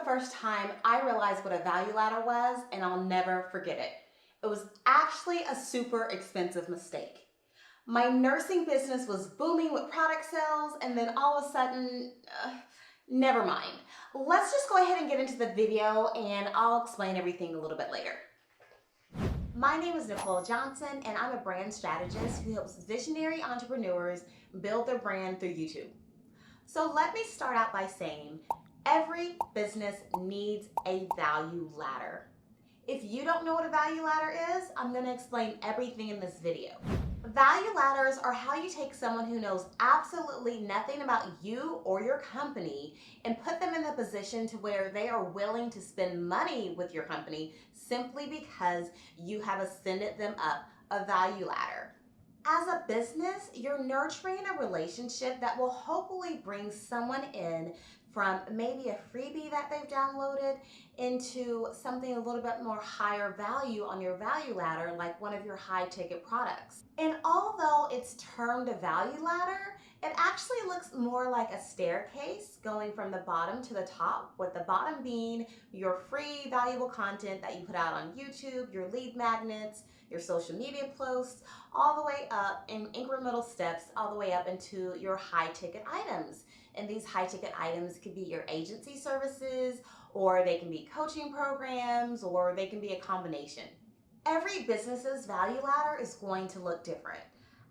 the first time I realized what a value ladder was, and I'll never forget it. It was actually a super expensive mistake. My nursing business was booming with product sales, and then all of a sudden, never mind. Let's just go ahead and get into the video, and I'll explain everything a little bit later. My name is Nicole Johnson, and I'm a brand strategist who helps visionary entrepreneurs build their brand through YouTube. So let me start out by saying, every business needs a value ladder. If you don't know what a value ladder is, I'm going to explain everything in this video. Value ladders are how you take someone who knows absolutely nothing about you or your company and put them in the position to where they are willing to spend money with your company simply because you have ascended them up a value ladder. As a business, you're nurturing a relationship that will hopefully bring someone in from maybe a freebie that they've downloaded into something a little bit more higher value on your value ladder, like one of your high ticket products. And although it's termed a value ladder, it actually looks more like a staircase going from the bottom to the top, with the bottom being your free valuable content that you put out on YouTube, your lead magnets, your social media posts, all the way up in incremental steps, all the way up into your high ticket items. And these high ticket items could be your agency services, or they can be coaching programs, or they can be a combination. Every business's value ladder is going to look different.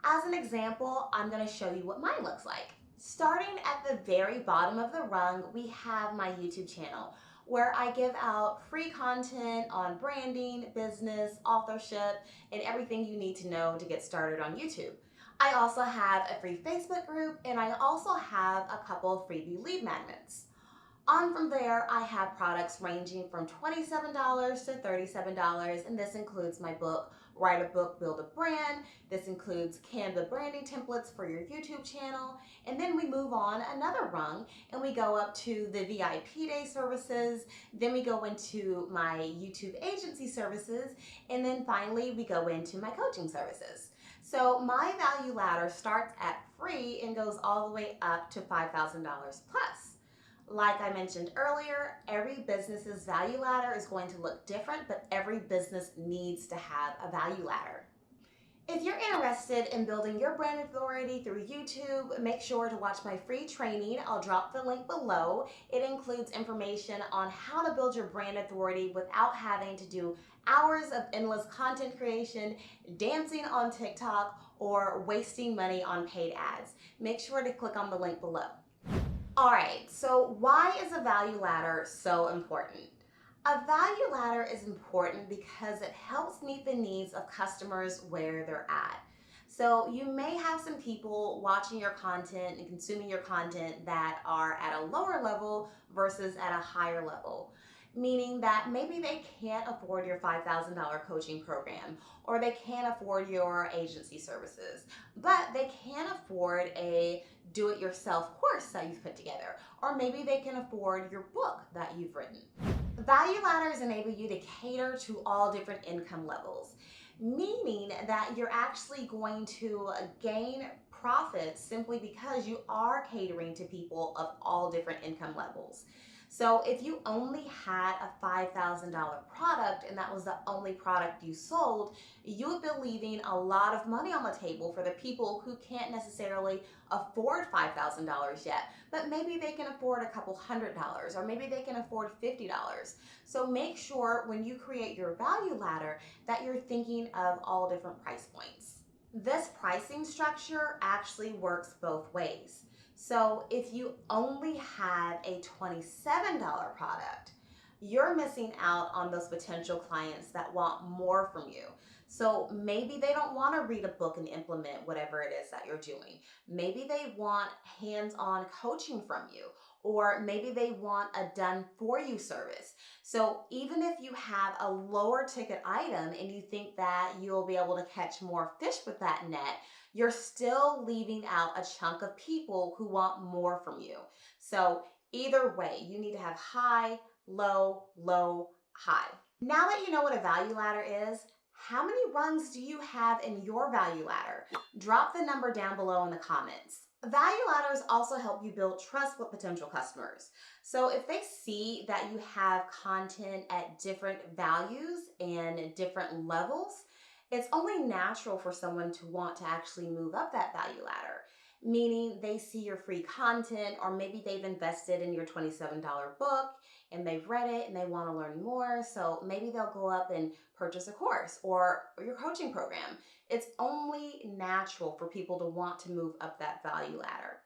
As an example, I'm going to show you what mine looks like. Starting at the very bottom of the rung, we have my YouTube channel, where I give out free content on branding, business, authorship, and everything you need to know to get started on YouTube. I also have a free Facebook group, and I also have a couple of freebie lead magnets. On from there, I have products ranging from $27 to $37, and this includes my book, Write a Book, Build a Brand. This includes Canva branding templates for your YouTube channel. And then we move on another rung, and we go up to the VIP day services. Then we go into my YouTube agency services. And then finally, we go into my coaching services. So my value ladder starts at free and goes all the way up to $5,000 plus. Like I mentioned earlier, every business's value ladder is going to look different, but every business needs to have a value ladder. If you're interested in building your brand authority through YouTube, make sure to watch my free training. I'll drop the link below. It includes information on how to build your brand authority without having to do hours of endless content creation, dancing on TikTok, or wasting money on paid ads. Make sure to click on the link below. All right, so why is a value ladder so important? A value ladder is important because it helps meet the needs of customers where they're at. So you may have some people watching your content and consuming your content that are at a lower level versus at a higher level, meaning that maybe they can't afford your $5,000 coaching program, or they can't afford your agency services, but they can afford a do-it-yourself course that you've put together, or maybe they can afford your book that you've written. Value ladders enable you to cater to all different income levels, meaning that you're actually going to gain profits simply because you are catering to people of all different income levels. So if you only had a $5,000 product and that was the only product you sold, you would be leaving a lot of money on the table for the people who can't necessarily afford $5,000 yet, but maybe they can afford a couple $100, or maybe they can afford $50. So make sure when you create your value ladder that you're thinking of all different price points. This pricing structure actually works both ways. So if you only had a $27 product, you're missing out on those potential clients that want more from you. So maybe they don't want to read a book and implement whatever it is that you're doing. Maybe they want hands-on coaching from you, or maybe they want a done-for-you service. So even if you have a lower ticket item and you think that you'll be able to catch more fish with that net, you're still leaving out a chunk of people who want more from you. So either way, you need to have high, low, low, high. Now that you know what a value ladder is, how many rungs do you have in your value ladder? Drop the number down below in the comments. Value ladders also help you build trust with potential customers. So if they see that you have content at different values and different levels, it's only natural for someone to want to actually move up that value ladder. Meaning they see your free content, or maybe they've invested in your $27 book and they've read it and they want to learn more. So maybe they'll go up and purchase a course or your coaching program. It's only natural for people to want to move up that value ladder.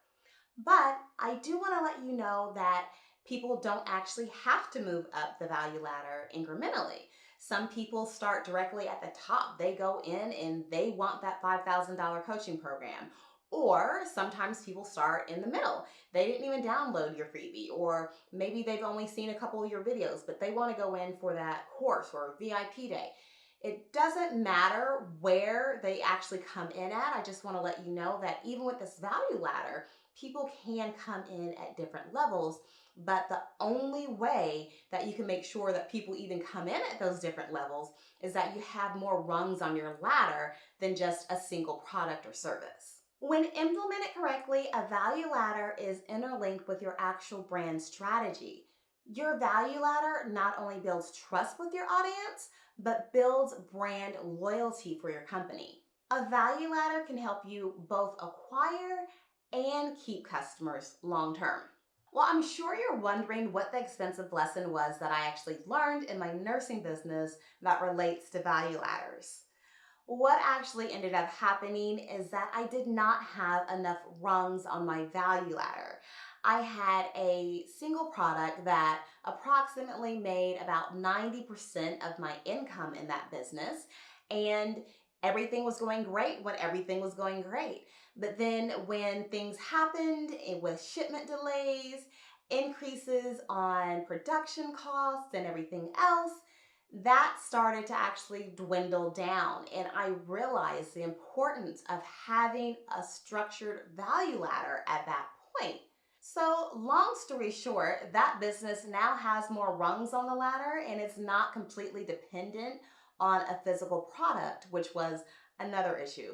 But I do want to let you know that people don't actually have to move up the value ladder incrementally. Some people start directly at the top. They go in and they want that $5,000 coaching program. Or sometimes people start in the middle. They didn't even download your freebie, or maybe they've only seen a couple of your videos, but they want to go in for that course or VIP day. It doesn't matter where they actually come in at. I just want to let you know that even with this value ladder, people can come in at different levels, but the only way that you can make sure that people even come in at those different levels is that you have more rungs on your ladder than just a single product or service. When implemented correctly, a value ladder is interlinked with your actual brand strategy. Your value ladder not only builds trust with your audience, but builds brand loyalty for your company. A value ladder can help you both acquire and keep customers long term. Well, I'm sure you're wondering what the expensive lesson was that I actually learned in my nursing business that relates to value ladders. What actually ended up happening is that I did not have enough rungs on my value ladder. I had a single product that approximately made about 90% of my income in that business, and everything was going great when everything was going great. But then when things happened with shipment delays, increases on production costs, and everything else, that started to actually dwindle down. And I realized the importance of having a structured value ladder at that point. So, long story short, that business now has more rungs on the ladder and it's not completely dependent on a physical product, which was another issue.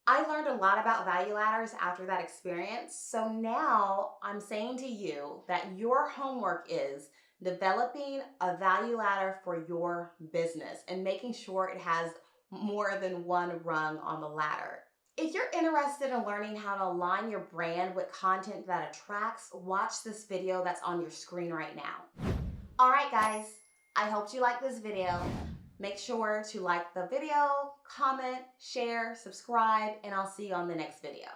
I learned a lot about value ladders after that experience. So now I'm saying to you that your homework is developing a value ladder for your business and making sure it has more than one rung on the ladder. If you're interested in learning how to align your brand with content that attracts, watch this video that's on your screen right now. All right, guys, I hope you like this video. Make sure to like the video, comment, share, subscribe, and I'll see you on the next video.